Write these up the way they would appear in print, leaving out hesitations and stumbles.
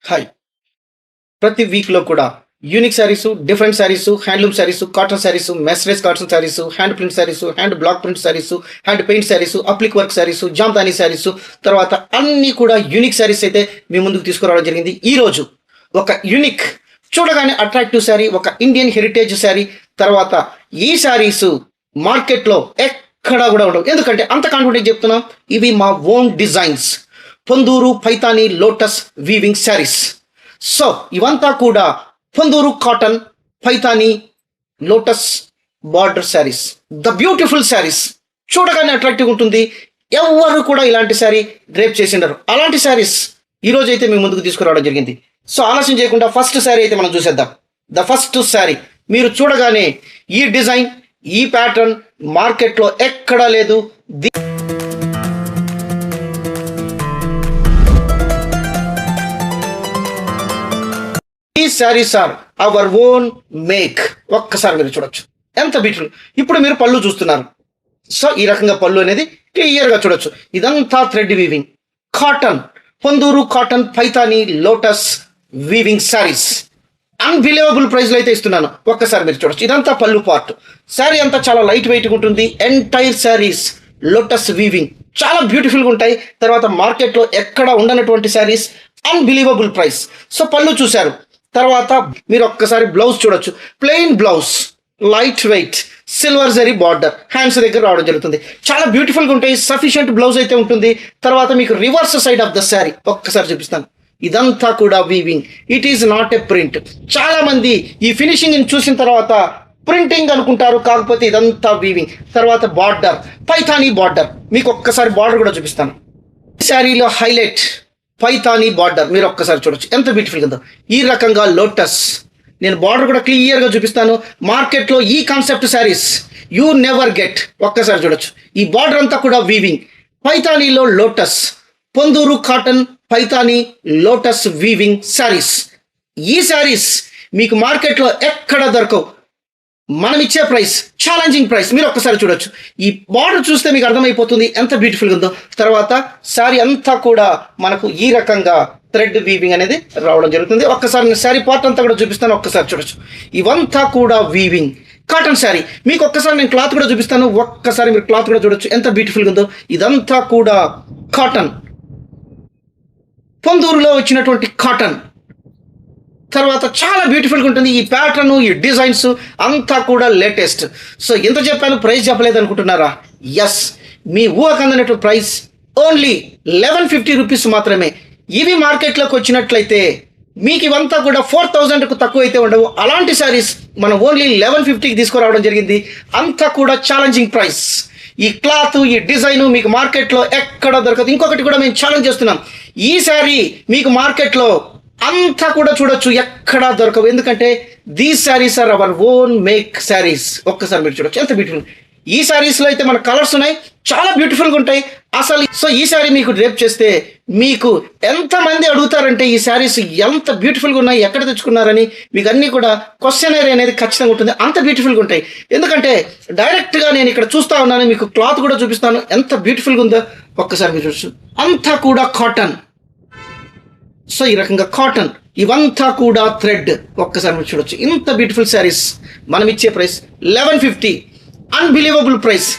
Hi. ప్రతి వీక్‌లో కూడా unique saris, different saris, handloom saris, cotton saris, mercerised cotton saris, hand print saris, hand block print saris, hand paint saris, applique work saris, Jamdani saris, తర్వాత అన్నీ కూడా యూనిక్ శారీస్ అయితే మీ ముందుకు తీసుకురావడం జరిగింది. ఈరోజు ఒక యూనిక్ చూడగానే అట్రాక్టివ్ శారీ, ఒక ఇండియన్ హెరిటేజ్ శారీ. తర్వాత ఈ శారీసు మార్కెట్లో ఎక్కడా కూడా ఉండవు. ఎందుకంటే అంత కాన్ఫిడెంట్ చెప్తున్నాం. ఇవి మా own designs, Ponduru Paithani lotus weaving saris. So ఇవంతా కూడా Ponduru cotton Paithani lotus border saris, the beautiful saris. చూడగానే అట్రాక్టివ్ ఉంటుంది. ఎవరు కూడా ఇలాంటి శారీ డ్రేప్ చేసిండరు. అలాంటి శారీస్ ఈరోజు అయితే మీ ముందుకు తీసుకురావడం జరిగింది. సో ఆలస్యం చేయకుండా ఫస్ట్ శారీ అయితే మనం చూసేద్దాం. ద ఫస్ట్ శారీ మీరు చూడగానే ఈ డిజైన్, ఈ ప్యాటర్న్ మార్కెట్లో ఎక్కడా లేదు. ఈ sarees are our own make. ఒక్కసారి మీరు చూడొచ్చు ఎంత బ్యూటిఫుల్. ఇప్పుడు మీరు పళ్ళు చూస్తున్నారు. సో ఈ రకంగా పళ్ళు అనేది క్లియర్గా చూడొచ్చు. ఇదంతా thread weaving cotton, Ponduru cotton Paithani lotus weaving saris. Unbelievable ప్రైస్లో అయితే ఇస్తున్నాను. ఒక్కసారి మీరు చూడొచ్చు. ఇదంతా పళ్ళు పార్ట్. శారీ అంతా చాలా లైట్ వెయిట్గా ఉంటుంది. ఎంటైర్ శారీస్ లోటస్ వీవింగ్ చాలా బ్యూటిఫుల్గా ఉంటాయి. తర్వాత మార్కెట్లో ఎక్కడ ఉండనటువంటి శారీస్, అన్బిలీవబుల్ ప్రైస్. సో పళ్ళు చూశారు. తర్వాత మీరు ఒక్కసారి బ్లౌజ్ చూడొచ్చు. Plain blouse, light weight, silver zari border, hands దగ్గర రావడం జరుగుతుంది. చాలా బ్యూటిఫుల్గా ఉంటాయి. సఫిషియంట్ బ్లౌజ్ అయితే ఉంటుంది. తర్వాత మీకు reverse side of the sari ఒక్కసారి చూపిస్తాను. ఇదంతా కూడా weaving. It is not a print. చాలా మంది ఈ ఫినిషింగ్ చూసిన తర్వాత ప్రింటింగ్ అనుకుంటారు, కాకపోతే ఇదంతా వీవింగ్. తర్వాత బార్డర్, పైథానీ బార్డర్. మీకు ఒక్కసారి బార్డర్ కూడా చూపిస్తాను. శారీలో హైలైట్ పైథానీ బార్డర్. మీరు ఒక్కసారి చూడొచ్చు ఎంత బ్యూటిఫుల్ ఉందో. ఈ రకంగా లోటస్. నేను బార్డర్ కూడా క్లియర్గా చూపిస్తాను. మార్కెట్లో ఈ concept saris you never get. ఒక్కసారి చూడొచ్చు. ఈ బార్డర్ అంతా కూడా వీవింగ్. పైథానీలో lotus, Ponduru cotton Paithani lotus weaving saris. ఈ శారీస్ మీకు మార్కెట్లో ఎక్కడ దొరకవు. మనం ఇచ్చే ప్రైస్ ఛాలెంజింగ్ ప్రైస్. మీరు ఒక్కసారి చూడొచ్చు. ఈ బార్డర్ చూస్తే మీకు అర్థమైపోతుంది ఎంత బ్యూటిఫుల్గా ఉందో. తర్వాత శారీ అంతా కూడా మనకు ఈ రకంగా థ్రెడ్ వీవింగ్ అనేది రావడం జరుగుతుంది. ఒక్కసారి నేను శారీ పార్ట్ అంతా కూడా చూపిస్తాను. ఒక్కసారి చూడొచ్చు. ఇవంతా కూడా వీవింగ్ కాటన్ శారీ. మీకు ఒక్కసారి నేను క్లాత్ కూడా చూపిస్తాను. ఒక్కసారి మీరు క్లాత్ కూడా చూడొచ్చు ఎంత బ్యూటిఫుల్గా ఉందో. ఇదంతా కూడా కాటన్, పొందూరులో వచ్చినటువంటి కాటన్. తర్వాత చాలా బ్యూటిఫుల్గా ఉంటుంది. ఈ ప్యాటర్న్, ఈ డిజైన్స్ అంతా కూడా లేటెస్ట్. సో ఎంత చెప్పాను, ప్రైస్ చెప్పలేదు అనుకుంటున్నారా? ఎస్, మీ ఊహకందనట్టు ప్రైస్ ఓన్లీ 1150 రూపీస్ మాత్రమే. ఇవి మార్కెట్లోకి వచ్చినట్లయితే మీకు ఇవంతా కూడా 4000కు తక్కువ అయితే ఉండవు. అలాంటి శారీస్ మనం ఓన్లీ 1150కి తీసుకురావడం జరిగింది. అంతా కూడా ఛాలెంజింగ్ ప్రైస్. ఈ క్లాత్, ఈ డిజైన్ మీకు మార్కెట్లో ఎక్కడ దొరకదు. ఇంకొకటి కూడా మేము ఛాలెంజ్ చేస్తున్నాం. ఈ శారీ మీకు మార్కెట్లో అంతా కూడా చూడొచ్చు, ఎక్కడా దొరకవు. ఎందుకంటే these sarees are our own make sarees. ఒక్కసారి మీరు చూడొచ్చు ఎంత బ్యూటిఫుల్. ఈ శారీస్లో అయితే మన కలర్స్ ఉన్నాయి, చాలా బ్యూటిఫుల్గా ఉంటాయి అసలు. సో ఈ శారీ మీకు డ్రేప్ చేస్తే మీకు ఎంతమంది అడుగుతారంటే ఈ శారీస్ ఎంత బ్యూటిఫుల్గా ఉన్నాయి, ఎక్కడ తెచ్చుకున్నారని మీకు అన్నీ కూడా క్వశ్చనరీ అనేది ఖచ్చితంగా ఉంటుంది. అంత బ్యూటిఫుల్గా ఉంటాయి. ఎందుకంటే డైరెక్ట్గా నేను ఇక్కడ చూస్తూ ఉన్నాను. మీకు క్లాత్ కూడా చూపిస్తాను ఎంత బ్యూటిఫుల్గా ఉందో. ఒక్కసారి మీరు చూడొచ్చు. అంతా కూడా కాటన్. సో ఈ రకంగా కాటన్, ఇవంతా కూడా థ్రెడ్. ఒక్కసారి మీరు చూడొచ్చు. ఇంత బ్యూటిఫుల్ శారీస్ మనం ఇచ్చే price 1150. Unbelievable price.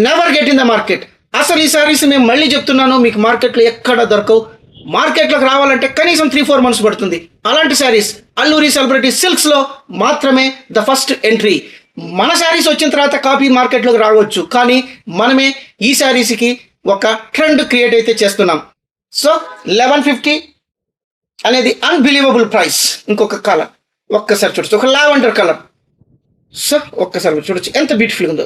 Never get in the market. అసలు ఈ శారీస్ నేను మళ్ళీ చెప్తున్నాను, మీకు మార్కెట్లో ఎక్కడ దొరకవు. మార్కెట్లోకి రావాలంటే కనీసం 3-4 months పడుతుంది. అలాంటి శారీస్ అల్లూరి సెలబ్రిటీ సిల్క్స్లో మాత్రమే ద ఫస్ట్ ఎంట్రీ. మన శారీస్ వచ్చిన తర్వాత కాపీ మార్కెట్లోకి రావచ్చు, కానీ మనమే ఈ శారీస్కి ఒక ట్రెండ్ క్రియేట్ అయితే చేస్తున్నాం. సో 1150 అనేది అన్బిలీవబుల్ ప్రైస్. ఇంకొక కలర్ ఒక్కసారి చూడొచ్చు, ఒక లావెండర్ కలర్. సో ఒక్కసారి మీరు చూడొచ్చు ఎంత బ్యూటిఫుల్గా ఉందో.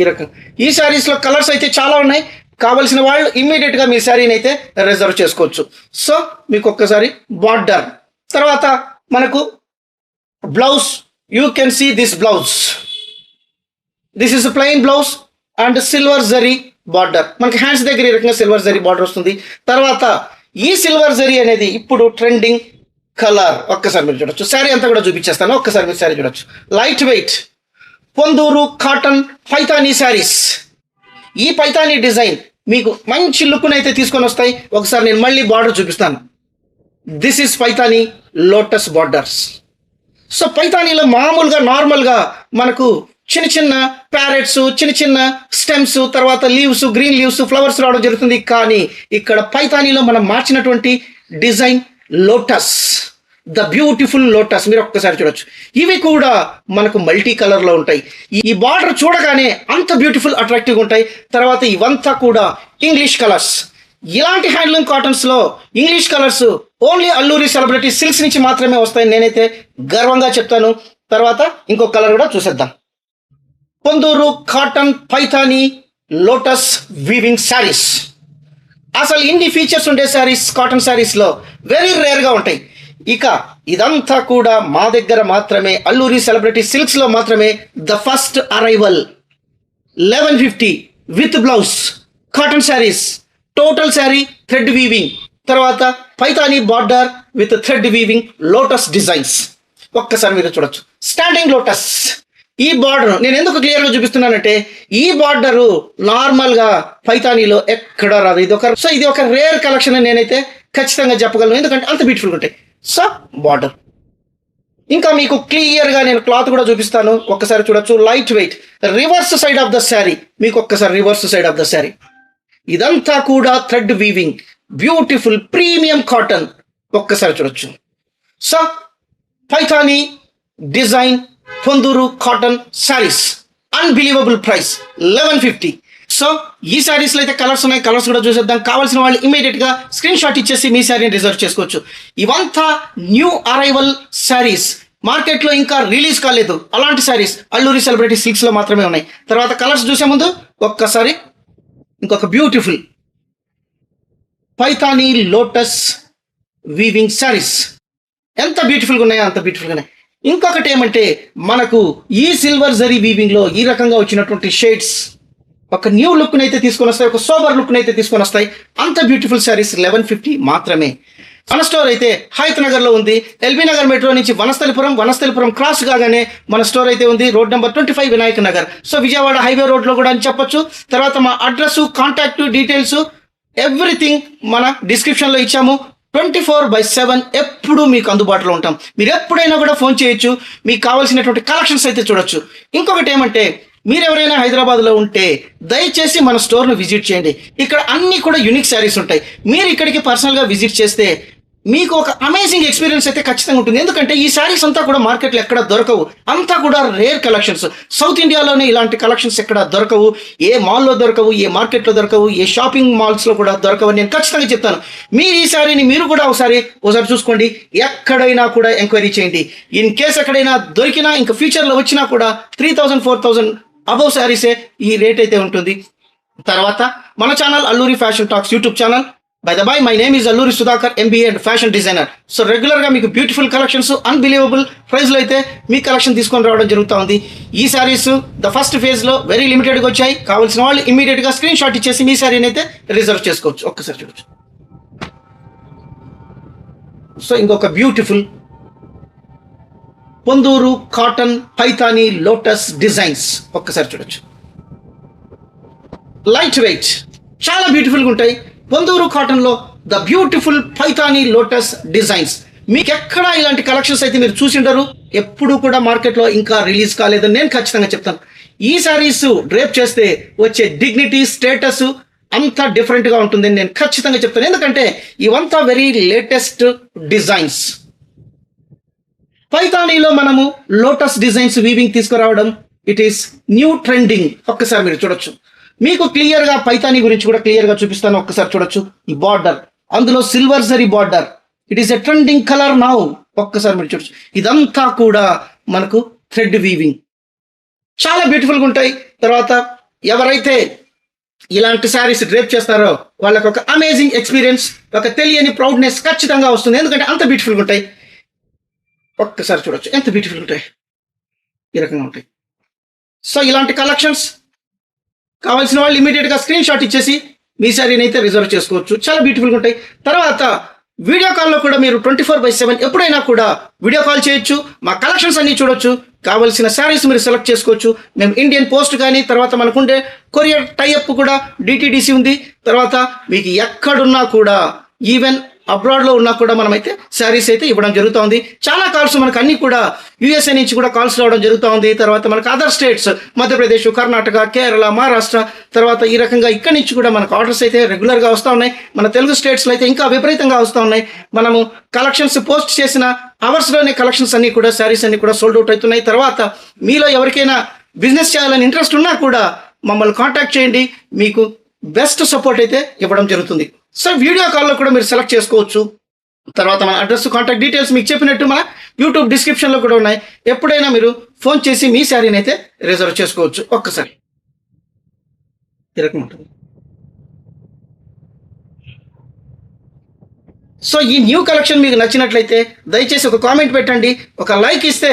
ఈ రకం ఈ శారీస్లో కలర్స్ అయితే చాలా ఉన్నాయి. కావలసిన వాళ్ళు ఇమ్మీడియట్గా మీ శారీని అయితే రిజర్వ్ చేసుకోవచ్చు. సో మీకు ఒక్కసారి బార్డర్. తర్వాత మనకు blouse, you can see this blouse. This is plain blouse and silver zari border. మనకి హ్యాండ్స్ దగ్గర ఈ రకంగా సిల్వర్ జరీ బార్డర్ వస్తుంది. తర్వాత ఈ సిల్వర్ జరీ అనేది ఇప్పుడు ట్రెండింగ్ కలర్. ఒక్కసారి మీరు చూడొచ్చు. శారీ అంతా కూడా చూపించేస్తాను. ఒక్కసారి మీరు శారీ చూడొచ్చు. Light weight Ponduru cotton Paithani saris. ఈ పైథానీ డిజైన్ మీకు మంచి లుక్ను అయితే తీసుకొని వస్తాయి. ఒకసారి నేను మళ్ళీ బార్డర్ చూపిస్తాను. This is Paithani lotus borders. So పైతానీలో మామూలుగా నార్మల్గా మనకు చిన్న చిన్న ప్యారెట్స్, చిన్న చిన్న స్టెమ్స్, తర్వాత లీవ్స్, గ్రీన్ లీవ్స్, ఫ్లవర్స్ రావడం జరుగుతుంది. కానీ ఇక్కడ పైతానీలో మనం మార్చినటువంటి design lotus, the beautiful lotus మీరు ఒక్కసారి చూడొచ్చు. ఇవి కూడా మనకు మల్టీ కలర్లో ఉంటాయి. ఈ బార్డర్ చూడగానే అంత బ్యూటిఫుల్ అట్రాక్టివ్గా ఉంటాయి. తర్వాత ఇవంతా కూడా ఇంగ్లీష్ కలర్స్. ఇలాంటి హ్యాండ్లూమ్ కాటన్స్లో English colours only Alluri celebrity silks నుంచి మాత్రమే వస్తాయని నేనైతే గర్వంగా చెప్తాను. తర్వాత ఇంకొక కలర్ కూడా చూసేద్దాం. Ponduru cotton Paithani lotus weaving saris. అసలు ఇన్ని ఫీచర్స్ ఉండే శారీస్ కాటన్ శారీస్లో వెరీ రేర్గా ఉంటాయి. ఇక ఇదంతా కూడా మా దగ్గర మాత్రమే, అల్లూరి సెలబ్రిటీ సిల్క్స్లో మాత్రమే the first arrival. 1150 with blouse cotton saris, total sari thread weaving, తర్వాత Paithani border with thread weaving lotus designs. ఒక్కసారి మీరు చూడొచ్చు స్టాండింగ్ లోటస్. ఈ బార్డర్ నేను ఎందుకు క్లియర్గా చూపిస్తున్నానంటే ఈ బార్డరు నార్మల్గా పైతానీలో ఎక్కడా రాదు. ఇది ఒక రేర్ కలెక్షన్ అని నేనైతే ఖచ్చితంగా చెప్పగలను, ఎందుకంటే అంత బ్యూటిఫుల్గా ఉంటాయి. సో బార్డర్ ఇంకా మీకు క్లియర్గా నేను క్లాత్ కూడా చూపిస్తాను. ఒక్కసారి చూడొచ్చు. Light weight, reverse side of the sari, మీకు ఒక్కసారి reverse side of the sari. ఇదంతా కూడా thread weaving beautiful premium cotton. ఒక్కసారి చూడొచ్చు. So Paithani design Ponduru cotton saris, unbelievable price 1150. So ఈ శారీస్లో అయితే కలర్స్ ఉన్నాయి, కలర్స్ కూడా చూసేద్దాం. కావాల్సిన వాళ్ళు ఇమీడియట్గా స్క్రీన్ షాట్ ఇచ్చేసి మీ శారీని రిజర్వ్ చేసుకోవచ్చు. ఇవంతా న్యూ అరైవల్ శారీస్, మార్కెట్లో ఇంకా రిలీజ్ కాలేదు. అలాంటి శారీస్ అల్లూరి సెలబ్రిటీ సిల్క్స్లో మాత్రమే ఉన్నాయి. తర్వాత కలర్స్ చూసే ముందు ఒక్కసారి ఇంకొక beautiful Paithani lotus weaving saris ఎంత బ్యూటిఫుల్గా ఉన్నాయో అంత బ్యూటిఫుల్గా ఉన్నాయి. ఇంకొకటి ఏమంటే మనకు ఈ సిల్వర్ జరీ వీవింగ్లో ఈ రకంగా వచ్చినటువంటి షేడ్స్ ఒక న్యూ లుక్ని అయితే తీసుకొని వస్తాయి, ఒక సోబర్ లుక్ని అయితే తీసుకొని వస్తాయి. అంత బ్యూటిఫుల్ శారీస్ 1150 మాత్రమే. మన స్టోర్ అయితే హైత్ నగర్లో ఉంది. ఎల్బీ నగర్ మెట్రో నుంచి వనస్థలిపురం క్రాస్ కాగానే మన స్టోర్ అయితే ఉంది. Road number 25 Vinayak Nagar. So Vijayawada highway రోడ్లో కూడా అని చెప్పొచ్చు. తర్వాత మా అడ్రస్, కాంటాక్ట్ డీటెయిల్స్ ఎవ్రీథింగ్ మన డిస్క్రిప్షన్లో ఇచ్చాము. 24/7 ఎప్పుడు మీకు అందుబాటులో ఉంటాం. మీరు ఎప్పుడైనా కూడా ఫోన్ చేయొచ్చు, మీకు కావాల్సినటువంటి కలెక్షన్స్ అయితే చూడొచ్చు. ఇంకొకటి ఏమంటే మీరు ఎవరైనా హైదరాబాద్లో ఉంటే దయచేసి మన స్టోర్ను విజిట్ చేయండి. ఇక్కడ అన్నీ కూడా యూనిక్ శారీస్ ఉంటాయి. మీరు ఇక్కడికి పర్సనల్గా విజిట్ చేస్తే మీకు ఒక అమేజింగ్ ఎక్స్పీరియన్స్ అయితే ఖచ్చితంగా ఉంటుంది. ఎందుకంటే ఈ శారీస్ అంతా కూడా మార్కెట్లో ఎక్కడ దొరకవు, అంతా కూడా రేర్ కలెక్షన్స్. సౌత్ ఇండియాలోనే ఇలాంటి కలెక్షన్స్ ఎక్కడ దొరకవు, ఏ మాల్లో దొరకవు, ఏ మార్కెట్లో దొరకవు, ఏ షాపింగ్ మాల్స్లో కూడా దొరకవు. నేను ఖచ్చితంగా చెప్తాను. మీరు ఈ శారీని మీరు కూడా ఒకసారి చూసుకోండి. ఎక్కడైనా కూడా ఎంక్వైరీ చేయండి. ఇన్ కేస్ ఎక్కడైనా దొరికినా ఇంకా ఫ్యూచర్లో వచ్చినా కూడా 3000 4000 అబౌవ్ శారీసే ఈ రేట్ అయితే ఉంటుంది. తర్వాత మన channel Alluri fashion talks YouTube channel. By the by, my name is Alluri Sudhakar, MBA and fashion designer. So రెగ్యులర్గా మీకు బ్యూటిఫుల్ కలెక్షన్స్ అన్బిలీవబుల్ ప్రైస్లో అయితే మీ కలెక్షన్ తీసుకొని రావడం జరుగుతూ ఉంది. ఈ శారీస్ ద ఫస్ట్ ఫేజ్లో వెరీ లిమిటెడ్గా వచ్చాయి. కావాల్సిన వాళ్ళు ఇమీడియట్గా స్క్రీన్ షాట్ ఇచ్చేసి మీ శారీని అయితే రిజర్వ్ చేసుకోవచ్చు. ఒక్కసారి చూడొచ్చు. సో ఇంకొక beautiful Ponduru cotton Paithani lotus designs ఒక్కసారి చూడొచ్చు. లైట్ వెయిట్ చాలా బ్యూటిఫుల్గా ఉంటాయి. పొందూరు కాటన్లో the beautiful Paithani lotus designs. మీకు ఎక్కడా ఇలాంటి కలెక్షన్స్ అయితే మీరు చూసిండరు, ఎప్పుడు కూడా మార్కెట్లో ఇంకా రిలీజ్ కాలేదని నేను ఖచ్చితంగా చెప్తాను. ఈ శారీస్ డ్రేప్ చేస్తే వచ్చే డిగ్నిటీ, స్టేటస్ అంతా డిఫరెంట్గా ఉంటుందని నేను ఖచ్చితంగా చెప్తాను. ఎందుకంటే ఇవంతా వెరీ లేటెస్ట్ డిజైన్స్. పైతానీలో మనము లోటస్ డిజైన్స్ వీవింగ్ తీసుకురావడం ఇట్ ఈస్ న్యూ ట్రెండింగ్. ఒక్కసారి మీరు చూడొచ్చు. మీకు క్లియర్గా పైతానీ గురించి కూడా క్లియర్గా చూపిస్తాను. ఒక్కసారి చూడొచ్చు. ఈ బార్డర్ అందులో silver zari border, it is a trending colour now. ఒక్కసారి మీరు చూడొచ్చు. ఇదంతా కూడా మనకు థ్రెడ్ వీవింగ్ చాలా బ్యూటిఫుల్గా ఉంటాయి. తర్వాత ఎవరైతే ఇలాంటి శారీస్ డ్రేప్ చేస్తారో వాళ్ళకి ఒక అమేజింగ్ ఎక్స్పీరియన్స్, ఒక తెలియని ప్రౌడ్నెస్ ఖచ్చితంగా వస్తుంది. ఎందుకంటే అంత బ్యూటిఫుల్గా ఉంటాయి. ఒక్కసారి చూడొచ్చు ఎంత బ్యూటిఫుల్గా ఉంటాయి. ఈ రకంగా ఉంటాయి. సో ఇలాంటి కలెక్షన్స్ కావాల్సిన వాళ్ళు ఇమీడియట్గా స్క్రీన్ షాట్ ఇచ్చేసి మీ శారీని అయితే రిజర్వ్ చేసుకోవచ్చు. చాలా బ్యూటిఫుల్గా ఉంటాయి. తర్వాత వీడియో కాల్లో కూడా మీరు 24/7 ఎప్పుడైనా కూడా వీడియో కాల్ చేయొచ్చు. మా కలెక్షన్స్ అన్నీ చూడొచ్చు. కావాల్సిన శారీస్ మీరు సెలెక్ట్ చేసుకోవచ్చు. మేము ఇండియన్ పోస్ట్ కానీ, తర్వాత మనకుండే కొరియర్ టైఅప్ కూడా DTDC ఉంది. తర్వాత మీకు ఎక్కడున్నా కూడా ఈవెన్ అబ్రాడ్లో ఉన్నా కూడా మనమైతే శారీస్ అయితే ఇవ్వడం జరుగుతుంది. చాలా కాల్స్ మనకు అన్ని కూడా యూఎస్ఏ నుంచి కూడా కాల్స్ రావడం జరుగుతుంది. తర్వాత మనకు అదర్ స్టేట్స్ మధ్యప్రదేశ్, కర్ణాటక, కేరళ, మహారాష్ట్ర, తర్వాత ఈ రకంగా ఇక్కడి నుంచి కూడా మనకు ఆర్డర్స్ అయితే రెగ్యులర్గా వస్తూ ఉన్నాయి. మన తెలుగు స్టేట్స్లో అయితే ఇంకా విపరీతంగా వస్తూ ఉన్నాయి. మనము కలెక్షన్స్ పోస్ట్ చేసిన అవర్స్లోనే కలెక్షన్స్ అన్నీ కూడా శారీస్ అన్నీ కూడా సోల్డ్ అవుట్ అవుతున్నాయి. తర్వాత మీలో ఎవరికైనా బిజినెస్ చేయాలని ఇంట్రెస్ట్ ఉన్నా కూడా మమ్మల్ని కాంటాక్ట్ చేయండి, మీకు బెస్ట్ సపోర్ట్ అయితే ఇవ్వడం జరుగుతుంది. సో వీడియో కాల్లో కూడా మీరు సెలెక్ట్ చేసుకోవచ్చు. తర్వాత మన అడ్రస్, కాంటాక్ట్ డీటెయిల్స్ మీకు చెప్పినట్టు మన యూట్యూబ్ డిస్క్రిప్షన్లో కూడా ఉన్నాయి. ఎప్పుడైనా మీరు ఫోన్ చేసి మీ శారీని అయితే రిజర్వ్ చేసుకోవచ్చు. ఒక్కసారి ఈ రకం ఉంటుంది. సో ఈ న్యూ కలెక్షన్ మీకు నచ్చినట్లయితే దయచేసి ఒక కామెంట్ పెట్టండి, ఒక లైక్ ఇస్తే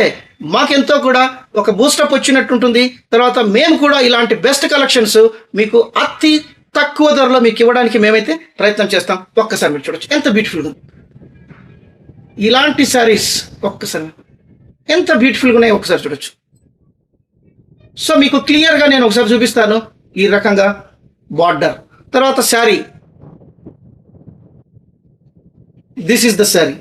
మాకెంతో కూడా ఒక బూస్టప్ వచ్చినట్టు ఉంటుంది. తర్వాత మేము కూడా ఇలాంటి బెస్ట్ కలెక్షన్స్ మీకు అతి తక్కువ ధరలో మీకు ఇవ్వడానికి మేమైతే ప్రయత్నం చేస్తాం. ఒక్కసారి మీరు చూడొచ్చు ఎంత బ్యూటిఫుల్గా ఉంది ఇలాంటి శారీస్. ఒక్కసారి ఎంత బ్యూటిఫుల్గా ఉన్నాయి ఒకసారి చూడొచ్చు. సో మీకు క్లియర్గా నేను ఒకసారి చూపిస్తాను. ఈ రకంగా బార్డర్, తర్వాత sari, this is the sari.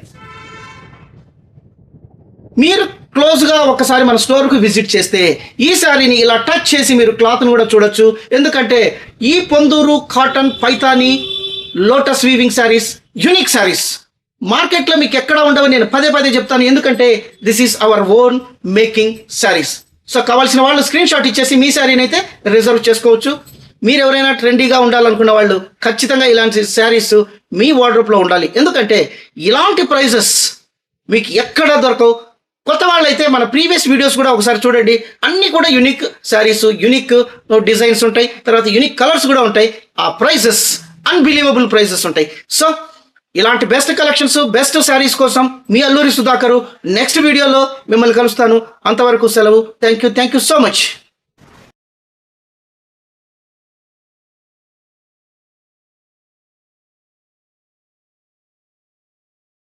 మీరు క్లోజ్గా ఒకసారి మన స్టోర్కు విజిట్ చేస్తే ఈ శారీని ఇలా టచ్ చేసి మీరు క్లాత్ను కూడా చూడొచ్చు. ఎందుకంటే ఈ Ponduru cotton Paithani lotus weaving saris unique saris మార్కెట్లో మీకు ఎక్కడ ఉండవు. నేను పదే పదే చెప్తాను, ఎందుకంటే this is our own making saris. So కావాల్సిన వాళ్ళు స్క్రీన్ షాట్ ఇచ్చేసి మీ శారీని అయితే రిజర్వ్ చేసుకోవచ్చు. మీరు ఎవరైనా ట్రెండీగా ఉండాలనుకున్న వాళ్ళు ఖచ్చితంగా ఇలాంటి శారీస్ మీ వార్డ్రోబ్లో ఉండాలి. ఎందుకంటే ఇలాంటి ప్రైజెస్ మీకు ఎక్కడ దొరకవు. కొత్త వాళ్ళు అయితే మన ప్రీవియస్ వీడియోస్ కూడా ఒకసారి చూడండి. అన్నీ కూడా యూనిక్ శారీస్, యూనిక్ డిజైన్స్ ఉంటాయి, తర్వాత యూనిక్ కలర్స్ కూడా ఉంటాయి. ఆ ప్రైజెస్ అన్బిలీవబుల్ ప్రైజెస్ ఉంటాయి. సో ఇలాంటి బెస్ట్ కలెక్షన్స్, బెస్ట్ శారీస్ కోసం మీ అల్లూరి సుధాకరు నెక్స్ట్ వీడియోలో మిమ్మల్ని కలుస్తాను. అంతవరకు సెలవు. Thank you so much.